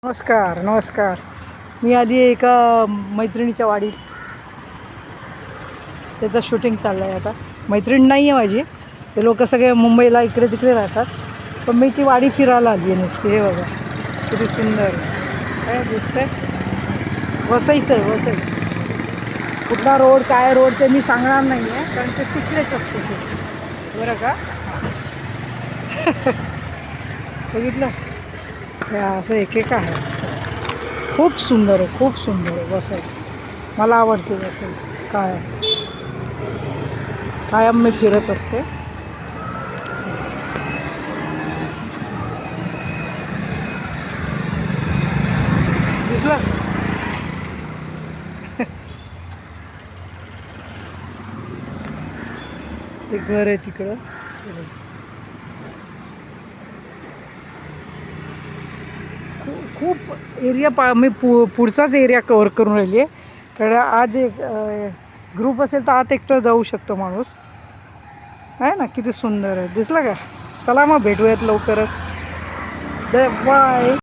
नमस्कार नमस्कार. मी आली आहे एका मैत्रिणीच्या वाडीत. त्याचं शूटिंग चाललं आहे आता. मैत्रीण नाही आहे माझी, ते लोक सगळे मुंबईला इकडे तिकडे राहतात, पण मी ती वाडी फिरायला आली आहे नुसती. हे बघा किती सुंदर काय दिसतंय. वसईचं आहे, वसई. कुठला रोड काय रोड ते मी सांगणार नाही आहे, कारण ते सिक्रेट असते ते, बरं का. बघितलं हे असं एकेक आहे. खूप सुंदर आहे, खूप सुंदर आहे वसई. मला आवडते वसई. काय कायम मी फिरत असते. दिसलं ते घर आहे तिकडं. खूप एरिया मी पुढचाच एरिया कवर करून राहिली आहे, कारण आज एक ग्रुप असेल तर आत एकटं जाऊ शकतो माणूस, आहे ना. किती सुंदर आहे. दिसलं का. चला मग भेटूयात लवकरच. बाय.